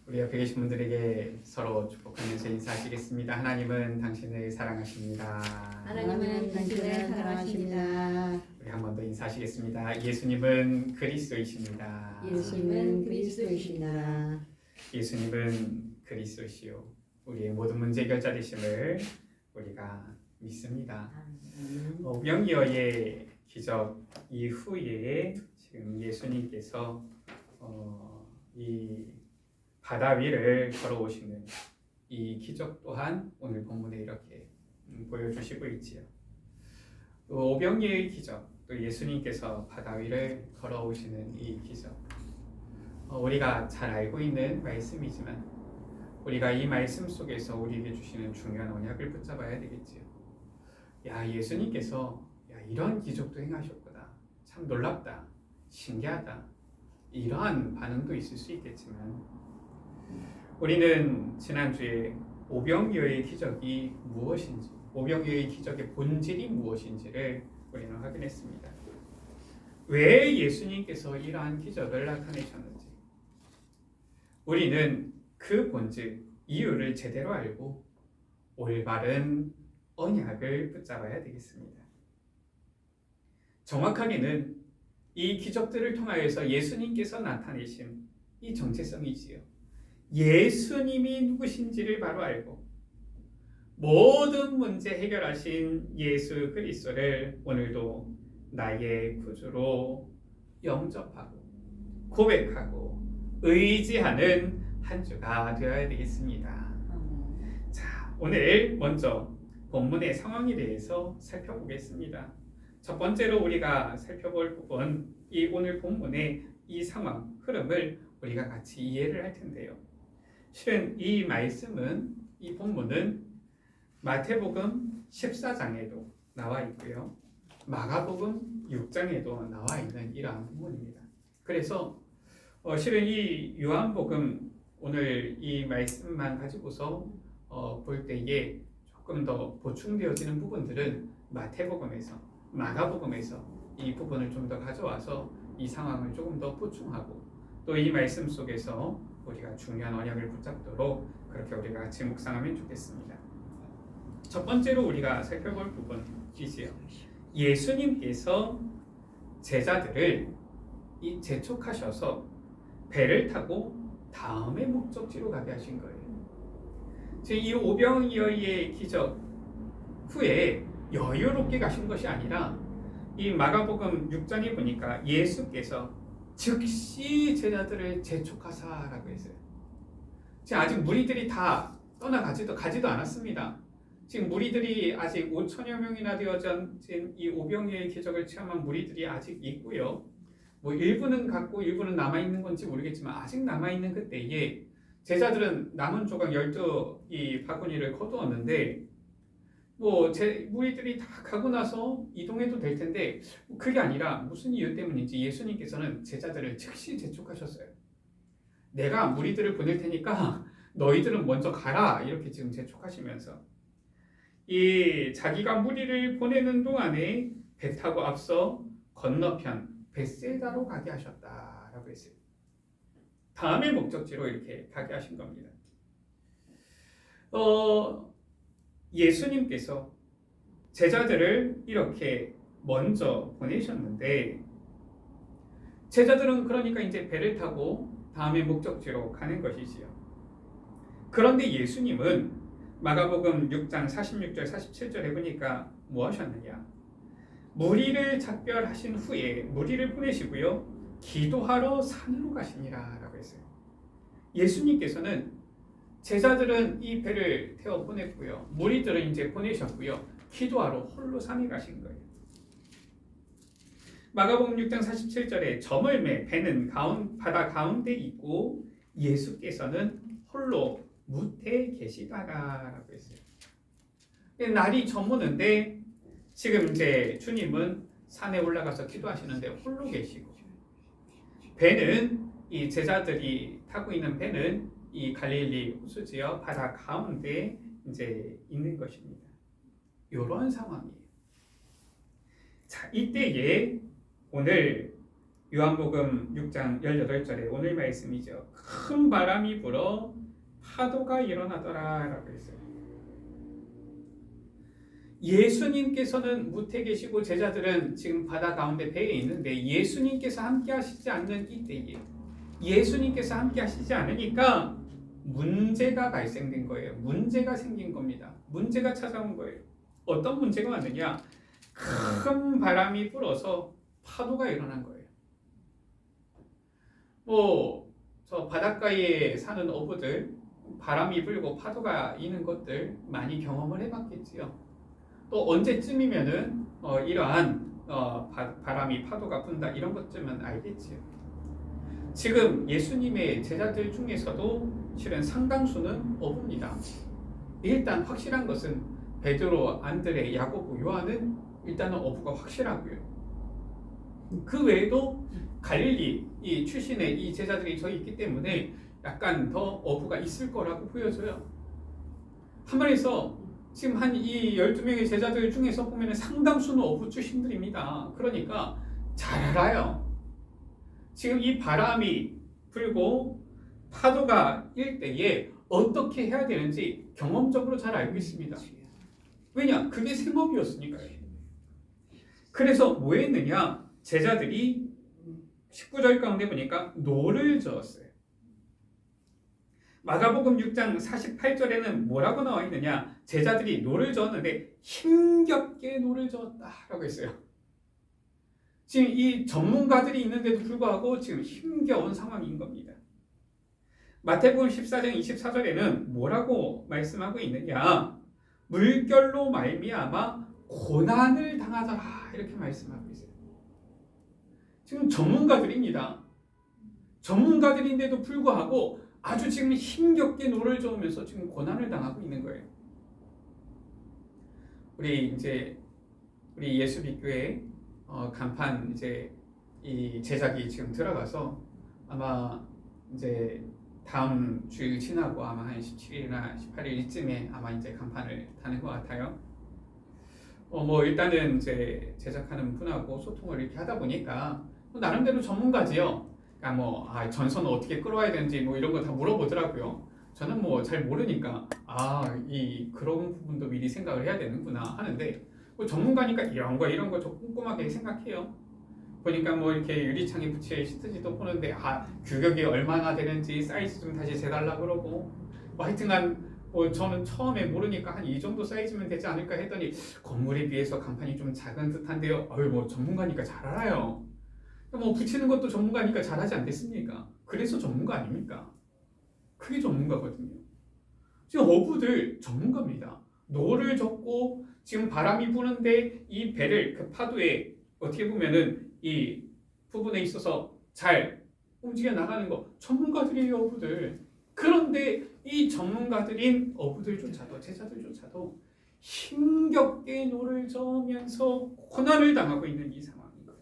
우리 옆에 계신 분들에게 서로 축복하면서 인사하시겠습니다. 하나님은 당신을 사랑하십니다. 하나님은 당신을 사랑하십니다. 우리 한 번 더 인사하시겠습니다. 예수님은 그리스도이십니다. 예수님은 그리스도이십니다. 예수님은 그리스도시요 우리의 모든 문제 해결자 되심을 우리가 믿습니다. 오병이어의 기적 이후에 지금 예수님께서 이 바다 위를 걸어오시는 이 기적 또한 오늘 본문에 이렇게 보여주시고 있지요. 또 오병이어의 기적, 또 예수님께서 바다 위를 걸어오시는 이 기적, 우리가 잘 알고 있는 말씀이지만 우리가 이 말씀 속에서 우리에게 주시는 중요한 언약을 붙잡아야 되겠지요. 야, 예수님께서 이런 기적도 행하셨구나, 참 놀랍다, 신기하다, 이러한 반응도 있을 수 있겠지만 우리는 지난주에 오병이어의 기적이 무엇인지, 오병이어의 기적의 본질이 무엇인지를 우리는 확인했습니다. 왜 예수님께서 이러한 기적을 나타내셨는지 우리는 그 본질, 이유를 제대로 알고 올바른 언약을 붙잡아야 되겠습니다. 정확하게는 이 기적들을 통하여서 예수님께서 나타내신 이 정체성이지요. 예수님이 누구신지를 바로 알고 모든 문제 해결하신 예수 그리스도를 오늘도 나의 구주로 영접하고 고백하고 의지하는 한 주가 되어야 되겠습니다. 자, 오늘 먼저 본문의 상황에 대해서 살펴보겠습니다. 첫 번째로 우리가 살펴볼 부분, 이 오늘 본문의 이 상황, 흐름을 우리가 같이 이해를 할 텐데요. 실은 이 말씀은, 이 본문은 마태복음 14장에도 나와 있고요, 마가복음 6장에도 나와 있는 이러한 본문입니다. 그래서 실은 이 요한복음, 오늘 이 말씀만 가지고서 볼 때에 조금 더 보충되어지는 부분들은 마태복음에서, 마가복음에서 이 부분을 좀 더 가져와서 이 상황을 조금 더 보충하고 또 이 말씀 속에서 우리가 중요한 언약을 붙잡도록 그렇게 우리가 같이 묵상하면 좋겠습니다. 첫 번째로 우리가 살펴볼 부분이지요. 예수님께서 제자들을 재촉하셔서 배를 타고 다음의 목적지로 가게 하신 거예요. 이 오병이어의 기적 후에 여유롭게 가신 것이 아니라 이 마가복음 6장에 보니까 예수께서 즉시 제자들을 재촉하사라고 했어요. 지금 아직 무리들이 다 가지도 않았습니다. 지금 무리들이 아직 5천여 명이나 되어진 이 오병이어의 기적을 체험한 무리들이 아직 있고요. 뭐 일부는 갔고 일부는 남아있는 건지 모르겠지만 아직 남아있는 그때에 제자들은 남은 조각 12이 바구니를 거두었는데 무리들이 다 가고 나서 이동해도 될 텐데 그게 아니라 무슨 이유 때문인지 예수님께서는 제자들을 즉시 재촉하셨어요. 내가 무리들을 보낼 테니까 너희들은 먼저 가라, 이렇게 지금 재촉하시면서 이 자기가 무리를 보내는 동안에 배 타고 앞서 건너편 벳세다로 가게 하셨다라고 했어요. 다음의 목적지로 이렇게 가게 하신 겁니다. 예수님께서 제자들을 이렇게 먼저 보내셨는데 제자들은 그러니까 이제 배를 타고 다음의 목적지로 가는 것이지요. 그런데 예수님은 마가복음 6장 46절 47절에 보니까 뭐 하셨느냐? 무리를 작별하신 후에 무리를 보내시고요, 기도하러 산으로 가시니라 라고 했어요. 예수님께서는 제자들은 이 배를 태워 보냈고요, 무리들은 이제 보내셨고요, 기도하러 홀로 산에 가신 거예요. 마가복음 6장 47절에 저물매 배는 바다 가운데 있고 예수께서는 홀로 무태에 계시다라고 했어요. 날이 저무는데 지금 이제 주님은 산에 올라가서 기도하시는데 홀로 계시고, 배는 이 제자들이 타고 있는 배는 이 갈릴리 호수지역 바다 가운데 이제 있는 것입니다. 이런 상황이에요. 자, 이때에 오늘 요한복음 6장 18절에 오늘 말씀이죠. 큰 바람이 불어 파도가 일어나더라 라고 했어요. 예수님께서는 무태 계시고 제자들은 지금 바다 가운데 배에 있는데 예수님께서 함께 하시지 않는 이때에 예수님께서 함께 하시지 않으니까 문제가 발생된 거예요. 문제가 생긴 겁니다. 문제가 찾아온 거예요. 어떤 문제가 왔느냐? 큰 바람이 불어서 파도가 일어난 거예요. 저 바닷가에 사는 어부들 바람이 불고 파도가 이는 것들 많이 경험을 해봤겠지요. 또 언제쯤이면은 이러한 바람이 파도가 분다 이런 것쯤은 알겠지요. 지금 예수님의 제자들 중에서도 실은 상당수는 어부입니다. 일단 확실한 것은 베드로, 안드레, 야고보, 요한은 일단은 어부가 확실하고요. 그 외에도 갈릴리 이 출신의 이 제자들이 저기 있기 때문에 약간 더 어부가 있을 거라고 보여져요. 한 말에서 지금 한 이 12명의 제자들 중에서 보면 상당수는 어부 출신들입니다. 그러니까 잘 알아요. 지금 이 바람이 불고 파도가 일 때에 어떻게 해야 되는지 경험적으로 잘 알고 있습니다. 왜냐? 그게 생업이었으니까요. 그래서 뭐 했느냐? 제자들이 19절 가운데 보니까 노를 저었어요. 마가복음 6장 48절에는 뭐라고 나와 있느냐? 제자들이 노를 저었는데 힘겹게 노를 저었다라고 했어요. 지금 이 전문가들이 있는데도 불구하고 지금 힘겨운 상황인 겁니다. 마태복음 14장 24절에는 뭐라고 말씀하고 있느냐? 물결로 말미암아 고난을 당하더라 이렇게 말씀하고 있어요. 지금 전문가들입니다. 전문가들인데도 불구하고 아주 지금 힘겹게 노를 저으면서 지금 고난을 당하고 있는 거예요. 우리 예수비교회 간판 이 제작이 지금 들어가서 아마 이제 다음 주일 지나고 아마 한 17일이나 18일쯤에 아마 이제 간판을 다는 것 같아요. 일단은 이제 제작하는 분하고 소통을 이렇게 하다 보니까 나름대로 전문가지요. 그러니까 전선을 어떻게 끌어와야 되는지 이런 거 다 물어보더라고요. 저는 잘 모르니까 그런 부분도 미리 생각을 해야 되는구나 하는데 전문가니까 이런 거 좀 꼼꼼하게 생각해요. 보니까 이렇게 유리창에 붙일 시트지도 보는데 규격이 얼마나 되는지 사이즈 좀 다시 재달라 그러고 하여튼간 저는 처음에 모르니까 한 이 정도 사이즈면 되지 않을까 했더니 건물에 비해서 간판이 좀 작은 듯한데요. 전문가니까 잘 알아요. 붙이는 것도 전문가니까 잘하지 않겠습니까? 그래서 전문가 아닙니까? 그게 전문가거든요. 지금 어부들 전문가입니다. 노를 젓고 지금 바람이 부는데 이 배를 그 파도에 어떻게 보면은 이 부분에 있어서 잘 움직여 나가는 거 전문가들이에요, 어부들. 그런데 이 전문가들인 어부들조차도 제자들조차도 힘겹게 노를 저으면서 고난을 당하고 있는 이 상황인 거예요.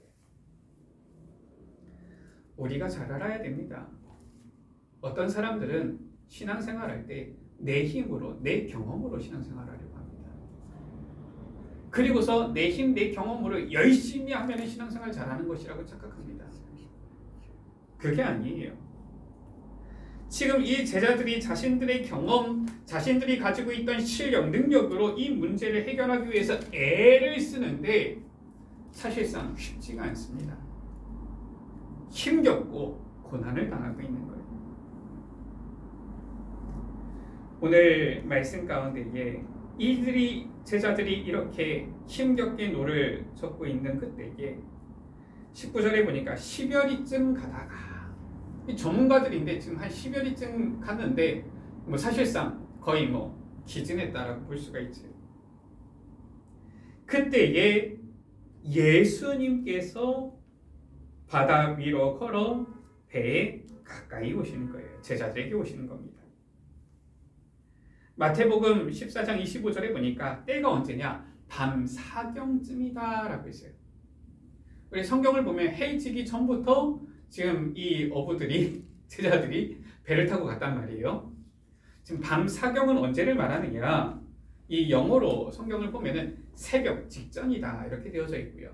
우리가 잘 알아야 됩니다. 어떤 사람들은 신앙생활할 때 내 힘으로, 내 경험으로 신앙생활하려고 합니다. 그리고서 내 힘, 내 경험으로 열심히 하면 신앙생활 잘하는 것이라고 착각합니다. 그게 아니에요. 지금 이 제자들이 자신들의 경험, 자신들이 가지고 있던 실력, 능력으로 이 문제를 해결하기 위해서 애를 쓰는데 사실상 쉽지가 않습니다. 힘겹고 고난을 당하고 있는 거예요. 오늘 말씀 가운데에 제자들이 이렇게 힘겹게 노를 젓고 있는 그때에 19절에 보니까 10여리쯤 가다가 전문가들인데 지금 한 10여리쯤 갔는데 사실상 거의 기진했다라고 볼 수가 있죠. 그때에 예수님께서 바다 위로 걸어 배에 가까이 오시는 거예요. 제자들에게 오시는 겁니다. 마태복음 14장 25절에 보니까 때가 언제냐? 밤 사경쯤이다 라고 했어요. 우리 성경을 보면 해 지기 전부터 지금 이 어부들이 제자들이 배를 타고 갔단 말이에요. 지금 밤 사경은 언제를 말하느냐? 이 영어로 성경을 보면은 새벽 직전이다 이렇게 되어져 있고요.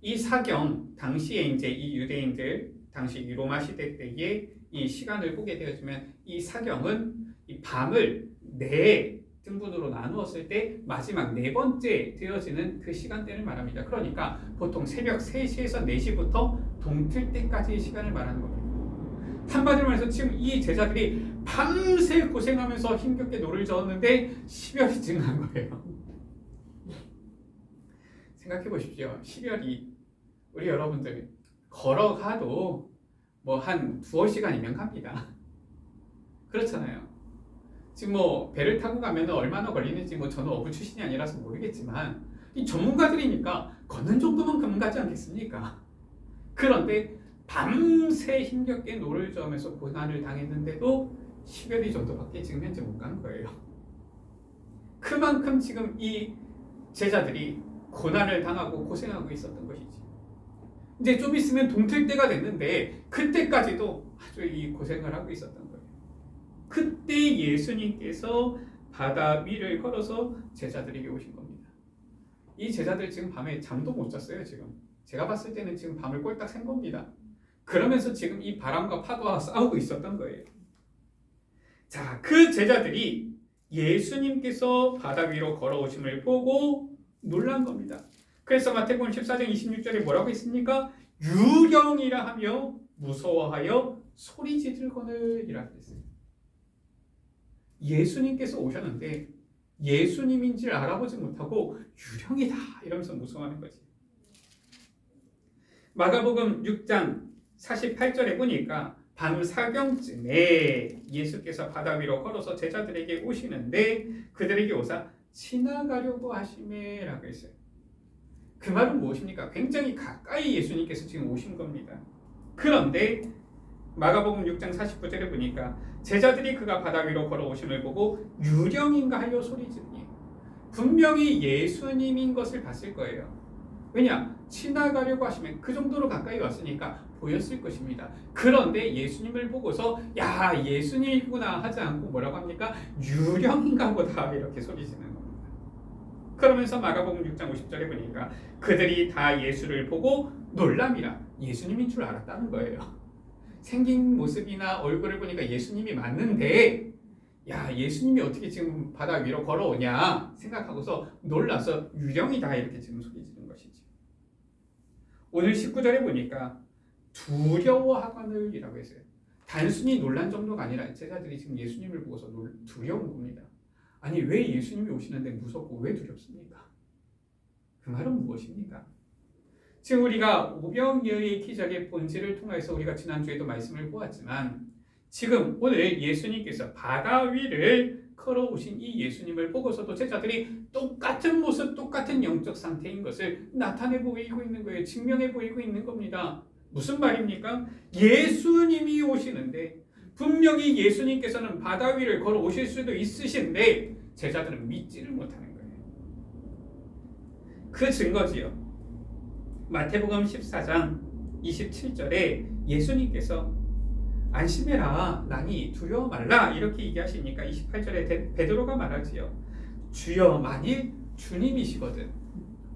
이 사경 당시에 이제 이 유대인들 당시 로마 시대 때의 이 시간을 보게 되어지면 이 사경은 이 밤을 네 등분으로 나누었을 때 마지막 네 번째 되어지는 그 시간대를 말합니다. 그러니까 보통 새벽 3시에서 4시부터 동틀 때까지의 시간을 말하는 겁니다. 한마디로 말해서 지금 이 제자들이 밤새 고생하면서 힘겹게 노를 저었는데 10열이 지난 거예요. 생각해 보십시오. 10열이 우리 여러분들 걸어가도 뭐 한 두어 시간이면 갑니다. 그렇잖아요. 지금 뭐 배를 타고 가면 얼마나 걸리는지 뭐 저는 어부 출신이 아니라서 모르겠지만 이 전문가들이니까 걷는 정도면 금방 가지 않겠습니까? 그런데 밤새 힘겹게 노를 저으면서 고난을 당했는데도 10여리 정도밖에 지금 현재 못 간 거예요. 그만큼 지금 이 제자들이 고난을 당하고 고생하고 있었던 것이지. 이제 좀 있으면 동틀 때가 됐는데 그때까지도 아주 이 고생을 하고 있었던 거예요. 그때 예수님께서 바다 위를 걸어서 제자들에게 오신 겁니다. 이 제자들 지금 밤에 잠도 못 잤어요. 지금 제가 봤을 때는 지금 밤을 꼴딱 샌 겁니다. 그러면서 지금 이 바람과 파도와 싸우고 있었던 거예요. 자, 그 제자들이 예수님께서 바다 위로 걸어오심을 보고 놀란 겁니다. 그래서 마태복음 14장 26절에 뭐라고 했습니까? 유령이라 하며 무서워하여 소리 지르거늘이라 그랬어요. 예수님께서 오셨는데 예수님인지를 알아보지 못하고 유령이다 이러면서 무서워하는 거지. 마가복음 6장 48절에 보니까 밤 사경쯤에 예수께서 바다 위로 걸어서 제자들에게 오시는데 그들에게 오사 지나가려고 하시매라고 했어요. 그 말은 무엇입니까? 굉장히 가까이 예수님께서 지금 오신 겁니다. 그런데 마가복음 6장 49절에 보니까 제자들이 그가 바다 위로 걸어오심을 보고 유령인가 하여 소리 지르니 분명히 예수님인 것을 봤을 거예요. 왜냐? 지나가려고 하시면 그 정도로 가까이 왔으니까 보였을 것입니다. 그런데 예수님을 보고서 야 예수님이구나 하지 않고 뭐라고 합니까? 유령인가 보다 이렇게 소리 지르는 겁니다. 그러면서 마가복음 6장 50절에 보니까 그들이 다 예수를 보고 놀람이라 예수님인 줄 알았다는 거예요. 생긴 모습이나 얼굴을 보니까 예수님이 맞는데 야 예수님이 어떻게 지금 바다 위로 걸어오냐 생각하고서 놀라서 유령이다 이렇게 지금 소리 지른 것이지. 오늘 19절에 보니까 두려워하거늘이라고 했어요. 단순히 놀란 정도가 아니라 제자들이 지금 예수님을 보고서 두려운 겁니다. 아니 왜 예수님이 오시는데 무섭고 왜 두렵습니까? 그 말은 무엇입니까? 지금 우리가 오병이어의 기적의 본질을 통해서 우리가 지난주에도 말씀을 보았지만 지금 오늘 예수님께서 바다 위를 걸어오신 이 예수님을 보고서도 제자들이 똑같은 모습, 똑같은 영적 상태인 것을 나타내 보이고 있는 거예요. 증명해 보이고 있는 겁니다. 무슨 말입니까? 예수님이 오시는데 분명히 예수님께서는 바다 위를 걸어오실 수도 있으신데 제자들은 믿지를 못하는 거예요. 그 증거지요. 마태복음 14장 27절에 예수님께서 안심해라 나니 두려워 말라 이렇게 얘기하시니까 28절에 베드로가 말하지요. 주여 만일 주님이시거든.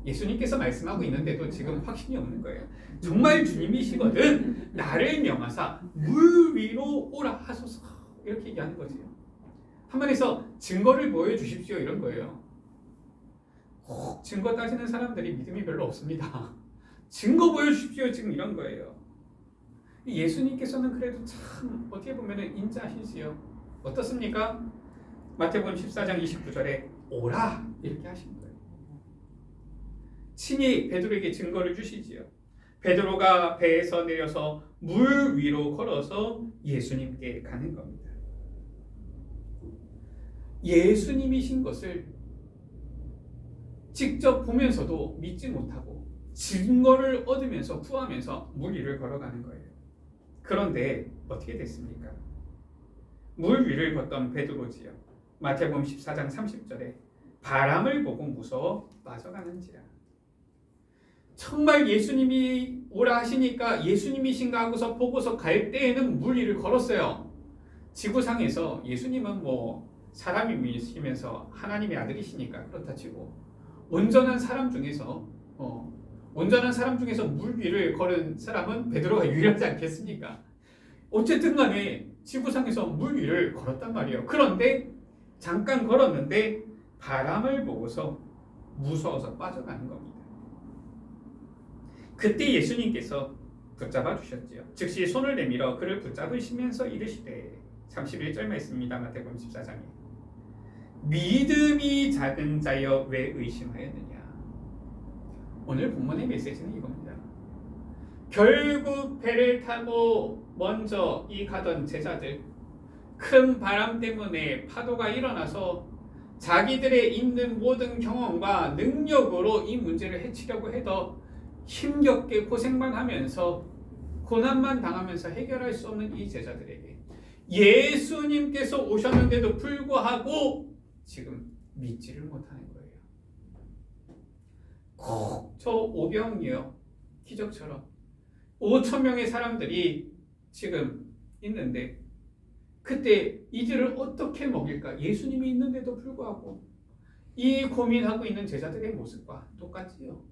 예수님께서 말씀하고 있는데도 지금 확신이 없는 거예요. 정말 주님이시거든 나를 명하사 물 위로 오라 하소서 이렇게 얘기하는 거지요. 한마디에서 증거를 보여주십시오 이런 거예요. 증거 따지는 사람들이 믿음이 별로 없습니다. 증거 보여주십시오 지금 이런 거예요. 예수님께서는 그래도 참 어떻게 보면 인자하시지요. 어떻습니까? 마태복음 14장 29절에 오라 이렇게 하신 거예요. 친히 베드로에게 증거를 주시지요. 베드로가 배에서 내려서 물 위로 걸어서 예수님께 가는 겁니다. 예수님이신 것을 직접 보면서도 믿지 못하고 증거를 얻으면서 구하면서 물 위를 걸어가는 거예요. 그런데 어떻게 됐습니까? 물 위를 걷던 베드로지요. 마태복음 14장 30절에 바람을 보고 무서워 빠져가는지라. 정말 예수님이 오라 하시니까 예수님이신가 하고서 보고서 갈 때에는 물 위를 걸었어요. 지구상에서 예수님은 뭐 사람이시면서 하나님의 아들이시니까 그렇다 치고 온전한 사람 중에서 온전한 사람 중에서 물 위를 걸은 사람은 베드로가 유일하지 않겠습니까? 어쨌든 간에 지구상에서 물 위를 걸었단 말이에요. 그런데 잠깐 걸었는데 바람을 보고서 무서워서 빠져가는 겁니다. 그때 예수님께서 붙잡아 주셨지요. 즉시 손을 내밀어 그를 붙잡으시면서 이르시되 31절 말씀입니다. 마태복음 14장에 믿음이 작은 자여 왜 의심하였느냐. 오늘 본문의 메시지는 이겁니다. 결국 배를 타고 먼저 이 가던 제자들, 큰 바람 때문에 파도가 일어나서 자기들의 있는 모든 경험과 능력으로 이 문제를 해치려고 해도 힘겹게 고생만 하면서 고난만 당하면서 해결할 수 없는 이 제자들에게 예수님께서 오셨는데도 불구하고 지금 믿지를 못하는 거예요. 꼭 저 오병이어 기적처럼 5,000명의 사람들이 지금 있는데 그때 이들을 어떻게 먹일까? 예수님이 있는데도 불구하고 이 고민하고 있는 제자들의 모습과 똑같지요.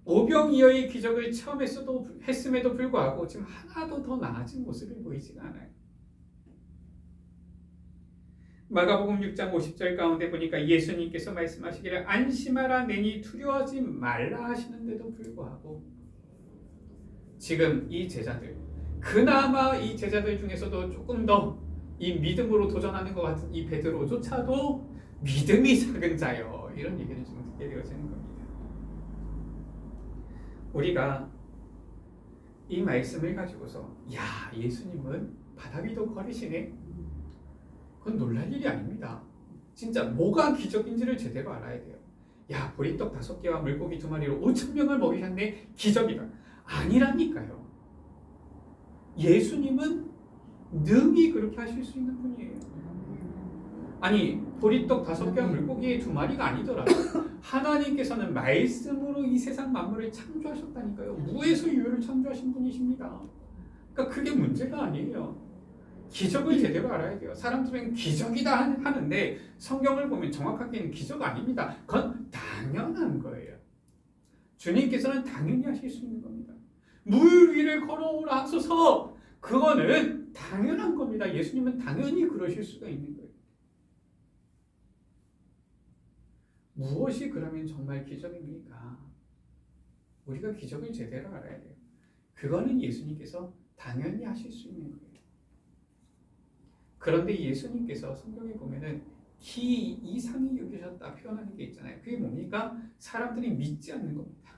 오병이어의 기적을 처음 했음에도 불구하고 지금 하나도 더 나아진 모습이 보이지가 않아요. 마가복음 6장 50절 가운데 보니까 예수님께서 말씀하시기를 안심하라 내니 두려워하지 말라 하시는데도 불구하고 지금 이 제자들, 그나마 이 제자들 중에서도 조금 더 이 믿음으로 도전하는 것 같은 이 베드로조차도 믿음이 작은 자여, 이런 얘기를 좀 듣게 되어지는 겁니다. 우리가 이 말씀을 가지고서 야, 예수님은 바다 위도 걸으시네, 그건 놀랄 일이 아닙니다. 진짜 뭐가 기적인지를 제대로 알아야 돼요. 야, 보리떡 5개와 물고기 2마리로 5,000명을 먹이셨네, 기적이다. 아니라니까요. 예수님은 능히 그렇게 하실 수 있는 분이에요. 아니, 보리떡 5개와 물고기 2마리가 아니더라도 하나님께서는 말씀으로 이 세상 만물을 창조하셨다니까요. 무에서 유를 창조하신 분이십니다. 그러니까 그게 문제가 아니에요. 기적을 제대로 알아야 돼요. 사람들은 기적이다 하는데 성경을 보면 정확하게는 기적 아닙니다. 그건 당연한 거예요. 주님께서는 당연히 하실 수 있는 겁니다. 물 위를 걸어오라 하소서, 그거는 당연한 겁니다. 예수님은 당연히 그러실 수가 있는 거예요. 무엇이 그러면 정말 기적입니까? 우리가 기적을 제대로 알아야 돼요. 그거는 예수님께서 당연히 하실 수 있는 거예요. 그런데 예수님께서 성경에 보면은 기 이상히 여기셨다 표현하는 게 있잖아요. 그게 뭡니까? 사람들이 믿지 않는 겁니다.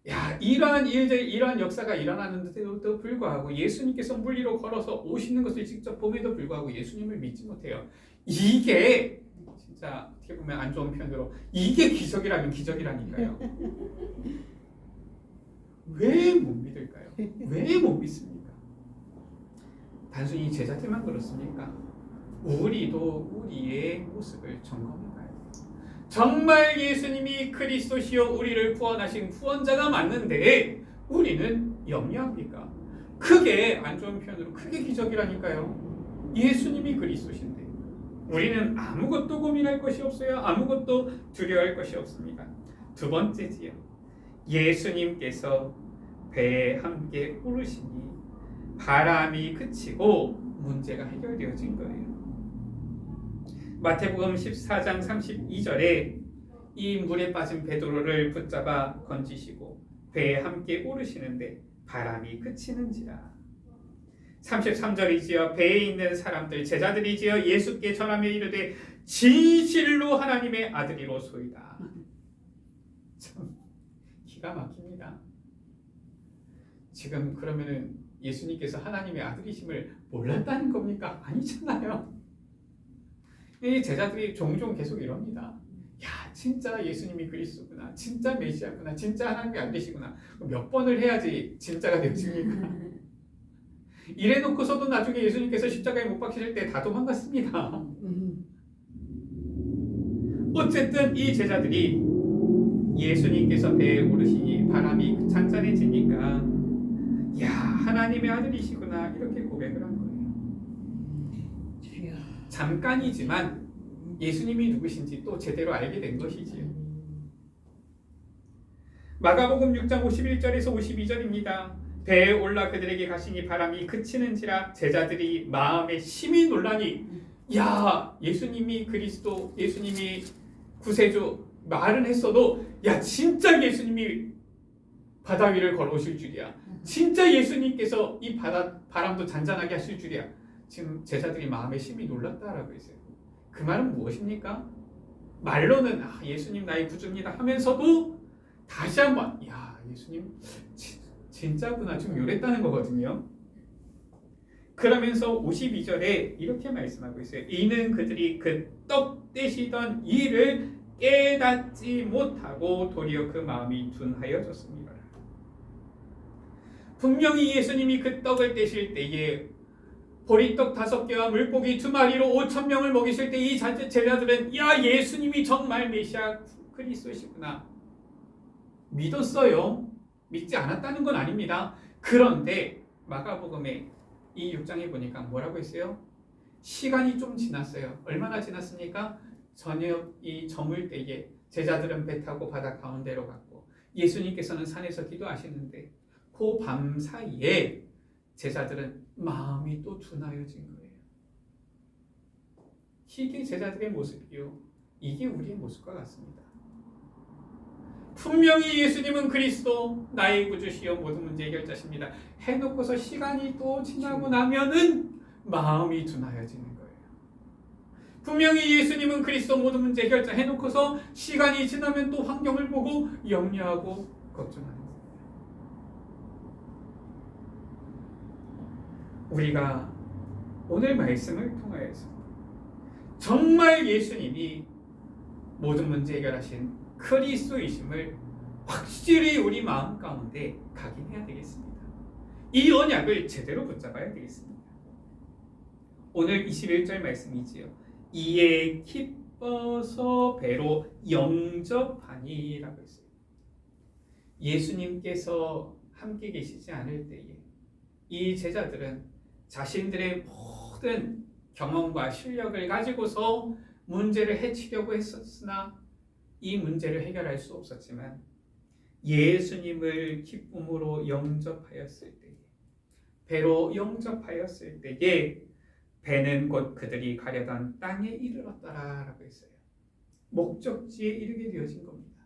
야, 이러한 일들, 이러한 역사가 일어나는데도 불구하고 예수님께서 물 위로 걸어서 오시는 것을 직접 봄에도 불구하고 예수님을 믿지 못해요. 이게 진짜 어떻게 보면 안 좋은 표현으로 이게 기적이라면 기적이라니까요. 왜 못 믿을까요? 왜 못 믿습니까? 단순히 제자들만 그렇습니까? 우리도 우리의 모습을 점검해 봐야 돼요. 정말 예수님이 그리스도시요 우리를 구원하신 구원자가 맞는데 우리는 염려합니까? 그게 안 좋은 표현으로 크게 기적이라니까요. 예수님이 그리스도신데 우리는 아무것도 고민할 것이 없어요. 아무것도 두려워할 것이 없습니다. 두 번째지요. 예수님께서 배에 함께 오르시니 바람이 그치고 문제가 해결되어진 거예요. 마태복음 14장 32절에 이 물에 빠진 베드로를 붙잡아 건지시고 배에 함께 오르시는데 바람이 그치는지라. 33절이지요. 배에 있는 사람들 제자들이지요. 예수께 전하며 이르되 진실로 하나님의 아들이로소이다. 참 기가 막힙니다. 지금 그러면은 예수님께서 하나님의 아들이심을 몰랐다는 겁니까? 아니잖아요. 이 제자들이 종종 계속 이럽니다. 야, 진짜 예수님이 그리스도구나, 진짜 메시아구나, 진짜 하나님의 아들이시구나. 몇 번을 해야지 진짜가 되십니까? 이래놓고서도 나중에 예수님께서 십자가에 못 박히실 때 다 도망갔습니다. 어쨌든 이 제자들이 예수님께서 배에 오르시니 바람이 잔잔해지니까 야, 하나님의 아들이시구나, 이렇게 고백을 한 거예요. 잠깐이지만 예수님이 누구신지 또 제대로 알게 된 것이지요. 마가복음 6장 51절에서 52절입니다. 배에 올라 그들에게 가시니 바람이 그치는지라 제자들이 마음에 심히 놀라니 야 예수님이 그리스도 예수님이 구세주 말은 했어도 야 진짜 예수님이 바다 위를 걸어오실 줄이야. 진짜 예수님께서 이 바람도 잔잔하게 하실 줄이야. 지금 제자들이 마음에 심히 놀랐다라고 했어요. 그 말은 무엇입니까? 말로는 예수님 나의 구주입니다 하면서도 다시 한번 야 예수님 진짜구나 지금 요랬다는 거거든요. 그러면서 52절에 이렇게 말씀하고 있어요. 이는 그들이 그 떡 떼시던 일을 깨닫지 못하고 도리어 그 마음이 둔하여졌습니다. 분명히 예수님이 그 떡을 떼실 때에 보리떡 5개와 물고기 2마리로 5,000명을 먹이실 때 이 제자들은 야 예수님이 정말 메시아 그리스도시구나 믿었어요. 믿지 않았다는 건 아닙니다. 그런데 마가복음에 이 6장에 보니까 뭐라고 했어요? 시간이 좀 지났어요. 얼마나 지났습니까? 저녁이 저물 때에 제자들은 배 타고 바다 가운데로 갔고 예수님께서는 산에서 기도하시는데 그 밤 사이에 제자들은 마음이 또 둔하여진 거예요. 이게 제자들의 모습이요. 이게 우리의 모습과 같습니다. 분명히 예수님은 그리스도 나의 구주시여 모든 문제 해결자십니다. 해놓고서 시간이 또 지나고 나면은 마음이 둔하여지는 거예요. 분명히 예수님은 그리스도 모든 문제 해결자 해놓고서 시간이 지나면 또 환경을 보고 염려하고 걱정하는 거예요. 우리가 오늘 말씀을 통하여서 정말 예수님이 모든 문제 해결하신 그리스도이심을 확실히 우리 마음 가운데 각인해야 되겠습니다. 이 언약을 제대로 붙잡아야 되겠습니다. 오늘 21절 말씀이지요. 이에 기뻐서 배로 영접하니라고 했어요. 예수님께서 함께 계시지 않을 때에 이 제자들은 자신들의 모든 경험과 실력을 가지고서 문제를 해치려고 했었으나 이 문제를 해결할 수 없었지만 예수님을 기쁨으로 영접하였을 때에 배로 영접하였을 때에 배는 곧 그들이 가려던 땅에 이르렀더라라고 했어요. 목적지에 이르게 되어진 겁니다.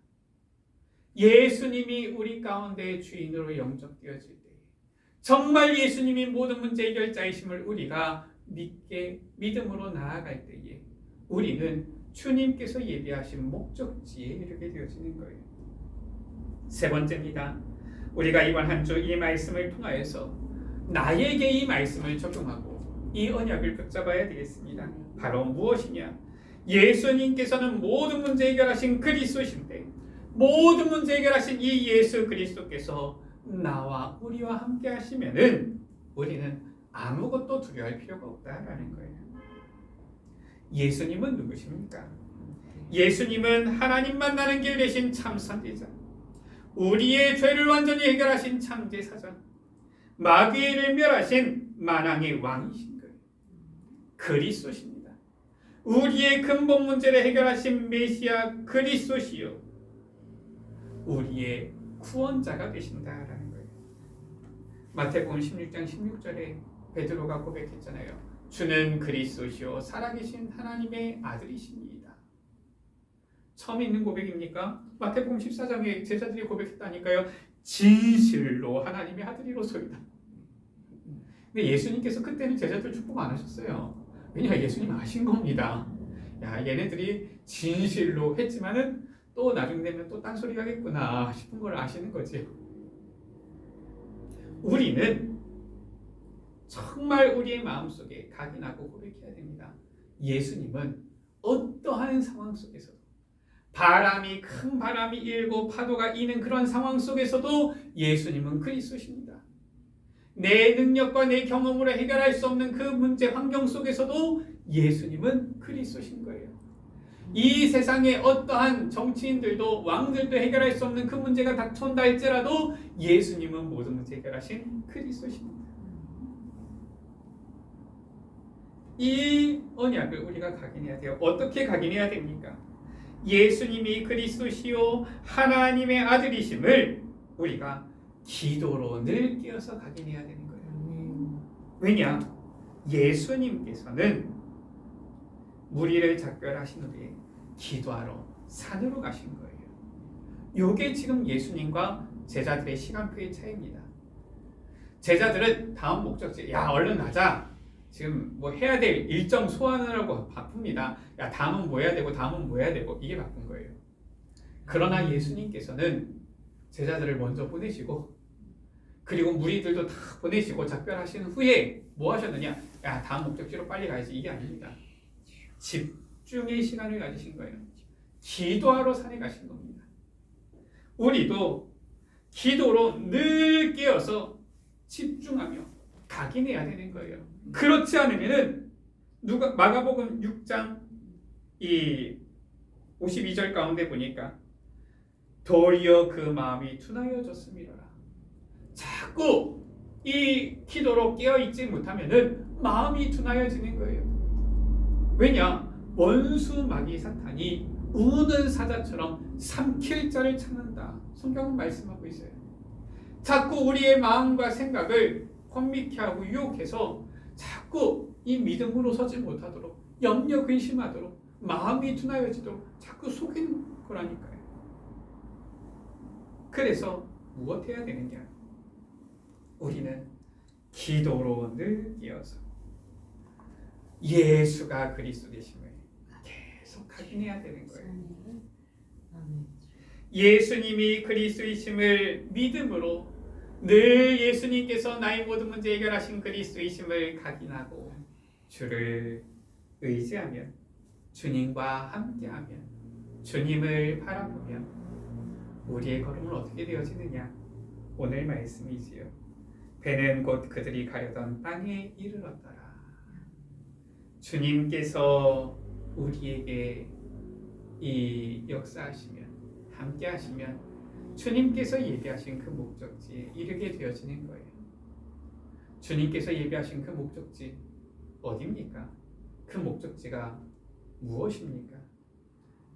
예수님이 우리 가운데 주인으로 영접되어질 때 정말 예수님이 모든 문제 해결자이심을 우리가 믿음으로 나아갈 때에 우리는 주님께서 예비하신 목적지에 이르게 되어지는 거예요. 세 번째입니다. 우리가 이번 한 주 이 말씀을 통하여서 나에게 이 말씀을 적용하고 이 언약을 붙잡아야 되겠습니다. 바로 무엇이냐? 예수님께서는 모든 문제 해결하신 그리스도신데 모든 문제 해결하신 이 예수 그리스도께서 나와 우리와 함께 하시면은 우리는 아무것도 두려워할 필요가 없다라는 거예요. 예수님은 누구십니까? 예수님은 하나님 만나는 길 되신 참 선지자, 우리의 죄를 완전히 해결하신 참 제사장, 마귀를 멸하신 만왕의 왕이신 거예요. 그리스도십니다. 우리의 근본 문제를 해결하신 메시아 그리스도시요 우리의 구원자가 되신다라는 거예요. 마태복음 16장 16절에 베드로가 고백했잖아요. 주는 그리스도시요 살아계신 하나님의 아들이십니다. 처음 있는 고백입니까? 마태복음 14장에 제자들이 고백했다니까요. 진실로 하나님의 아들이로소이다. 근데 예수님께서 그때는 제자들 축복 안 하셨어요. 왜냐 예수님 아신 겁니다. 야 얘네들이 진실로 했지만은 또 나중 되면 또 딴소리 하겠구나 싶은 걸 아시는 거지. 우리는 정말 우리의 마음속에 각인하고 고백해야 됩니다. 예수님은 어떠한 상황 속에서도 큰 바람이 일고 파도가 이는 그런 상황 속에서도 예수님은 그리스도십니다. 내 능력과 내 경험으로 해결할 수 없는 그 문제 환경 속에서도 예수님은 그리스도신 거예요. 이 세상의 어떠한 정치인들도 왕들도 해결할 수 없는 그 문제가 닥쳐온다 할지라도 예수님은 모든 문제 해결하신 그리스도십니다. 이 언약을 우리가 각인해야 돼요. 어떻게 각인해야 됩니까? 예수님이 그리스도시요 하나님의 아들이심을 우리가 기도로 늘 깨어서 각인해야 되는 거예요. 왜냐? 예수님께서는 무리를 작별하신 후에 기도하러 산으로 가신 거예요. 요게 지금 예수님과 제자들의 시간표의 차이입니다. 제자들은 다음 목적지, 야 얼른 가자. 지금 뭐 해야 될 일정 소화하느라고 바쁩니다. 야 다음은 뭐 해야 되고 다음은 뭐 해야 되고 이게 바쁜 거예요. 그러나 예수님께서는 제자들을 먼저 보내시고 그리고 무리들도 다 보내시고 작별하신 후에 뭐 하셨느냐? 야 다음 목적지로 빨리 가야지. 이게 아닙니다. 집중의 시간을 가지신 거예요. 기도하러 산에 가신 겁니다. 우리도 기도로 늘 깨어서 집중하며 각인해야 되는 거예요. 그렇지 않으면은 마가복음 6장 이 52절 가운데 보니까 도리어 그 마음이 둔하여졌음이라. 자꾸 이 기도로 깨어 있지 못하면은 마음이 둔하여지는 거예요. 왜냐? 원수 마귀 사탄이 우는 사자처럼 삼킬 자를 찾는다. 성경은 말씀하고 있어요. 자꾸 우리의 마음과 생각을 혼미케 하고 유혹해서 자꾸 이 믿음으로 서지 못하도록 염려 근심하도록 마음이 둔하여지도록 자꾸 속이는 거라니까요. 그래서 무엇 해야 되느냐? 우리는 기도로 늘 깨어서 예수가 그리스도 되심을 계속 확인해야 되는 거예요. 예수님이 그리스도이심을 믿음으로 늘 예수님께서 나의 모든 문제 해결하신 그리스도이심을 각인하고 주를 의지하면 주님과 함께하면 주님을 바라보면 우리의 걸음은 어떻게 되어지느냐? 오늘 말씀이지요. 배는 곧 그들이 가려던 땅에 이르렀더라. 주님께서 우리에게 이 역사하시면 함께 하시면 주님께서 예비하신 그 목적지에 이르게 되어지는 거예요. 주님께서 예비하신 그 목적지 어디입니까? 그 목적지가 무엇입니까?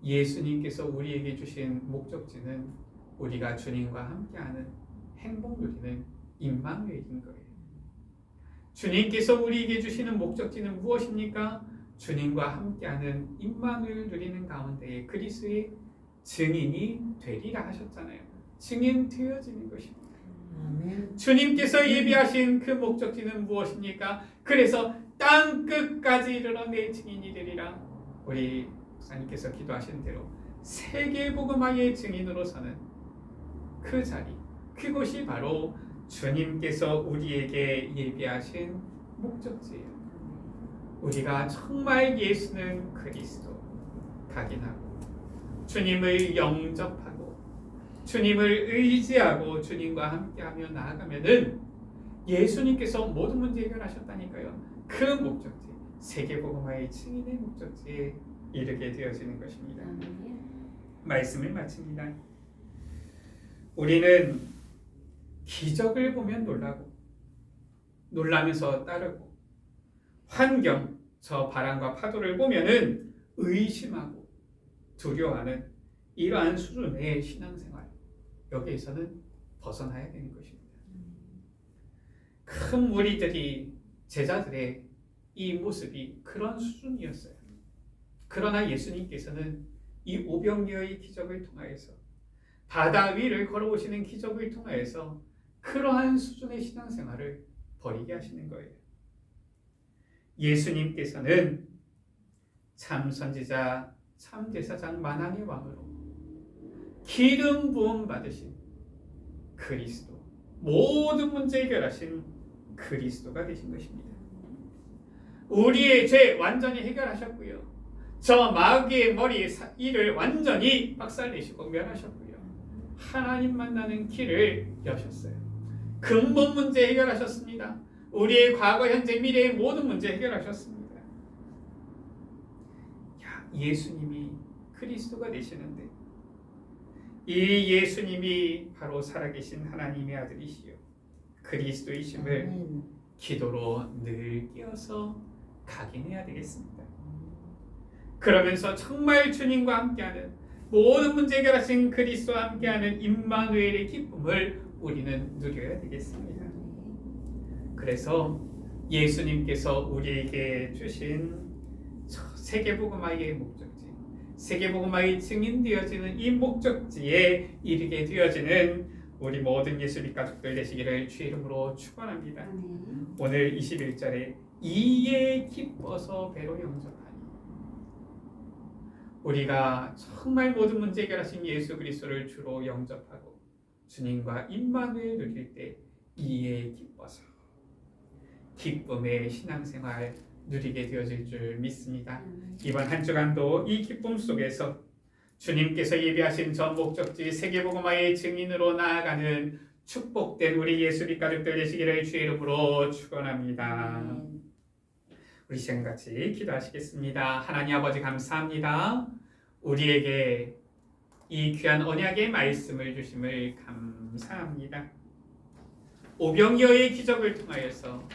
예수님께서 우리에게 주신 목적지는 우리가 주님과 함께하는 행복 누리는 임마누엘인 거예요. 주님께서 우리에게 주시는 목적지는 무엇입니까? 주님과 함께하는 임마누엘 누리는 가운데에 그리스도의 증인이 되리라 하셨잖아요. 증인 되어지는 것입니다. 아멘. 주님께서 예비하신 그 목적지는 무엇입니까? 그래서 땅 끝까지 이르러 내 증인이 되리라. 우리 목사님께서 기도하신 대로 세계 복음화의 증인으로 서는 그 자리, 그곳이 바로 주님께서 우리에게 예비하신 목적지예요. 우리가 정말 예수는 그리스도 각인하고 주님을 영접하고 주님을 의지하고 주님과 함께하며 나아가면은 예수님께서 모든 문제 해결하셨다니까요. 그 목적지, 세계복음화의 증인의 목적지에 이르게 되어지는 것입니다. 말씀을 마칩니다. 우리는 기적을 보면 놀라고 놀라면서 따르고 환경, 저 바람과 파도를 보면은 의심하고 두려워하는 이러한 수준의 신앙생활, 여기에서는 벗어나야 되는 것입니다. 큰 무리들이 제자들의 이 모습이 그런 수준이었어요. 그러나 예수님께서는 이 오병이어의 기적을 통하여서 바다 위를 걸어오시는 기적을 통하여서 그러한 수준의 신앙생활을 버리게 하시는 거예요. 예수님께서는 참 선지자, 참 제사장 만왕의 왕으로 기름 부음 받으신 그리스도, 모든 문제 해결하신 그리스도가 되신 것입니다. 우리의 죄 완전히 해결하셨고요. 저 마귀의 머리 이를 완전히 박살내시고 멸하셨고요. 하나님 만나는 길을 여셨어요. 근본 문제 해결하셨습니다. 우리의 과거, 현재, 미래의 모든 문제 해결하셨습니다. 예수님이 그리스도가 되시는데 이 예수님이 바로 살아계신 하나님의 아들이시요 그리스도이심을 기도로 늘 깨어서 각인해야 되겠습니다. 그러면서 정말 주님과 함께하는 모든 문제 해결하신 그리스도와 함께하는 임마누엘의 기쁨을 우리는 누려야 되겠습니다. 그래서 예수님께서 우리에게 주신 세계복음화의 목적지, 세계복음화의 증인되어지는 이 목적지에 이르게 되어지는 우리 모든 예수님 가족들 되시기를 주 이름으로 축원합니다. 오늘 21절에 이에 기뻐서 배로 영접하니, 우리가 정말 모든 문제 해결하신 예수 그리스도를 주로 영접하고 주님과 임마누엘 누릴 때 이에 기뻐서 기쁨의 신앙생활 누리게 되어질 줄 믿습니다. 이번 한 주간도 이 기쁨 속에서 주님께서 예비하신 전 목적지 세계복음화의 증인으로 나아가는 축복된 우리 예수님 가족들 되시기를 주의 이름으로 축원합니다. 우리 시간 같이 기도하시겠습니다. 하나님 아버지 감사합니다. 우리에게 이 귀한 언약의 말씀을 주심을 감사합니다. 오병이어의 기적을 통하여서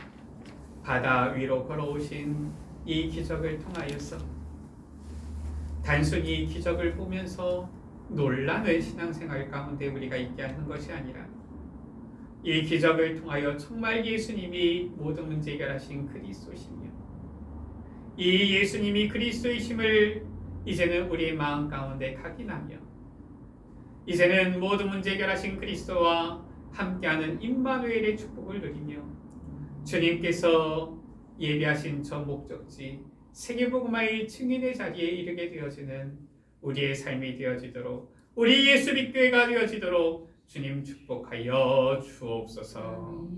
바다 위로 걸어오신 이 기적을 통하여서 단순히 기적을 보면서 놀라는 신앙생활 가운데 우리가 있게 하는 것이 아니라 이 기적을 통하여 정말 예수님이 모든 문제 해결하신 그리스도시며 이 예수님이 그리스도이심을 이제는 우리의 마음 가운데 각인하며 이제는 모든 문제 해결하신 그리스도와 함께하는 임마누엘의 축복을 누리며 주님께서 예비하신 전 목적지 세계복음화의 증인의 자리에 이르게 되어지는 우리의 삶이 되어지도록 우리 예수빛교회가 되어지도록 주님 축복하여 주옵소서.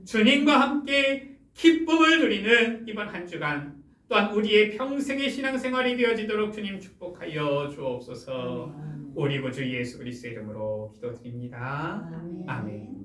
주님과 함께 기쁨을 누리는 이번 한 주간 또한 우리의 평생의 신앙생활이 되어지도록 주님 축복하여 주옵소서. 우리 구주 예수 그리스도의 이름으로 기도드립니다. 아멘.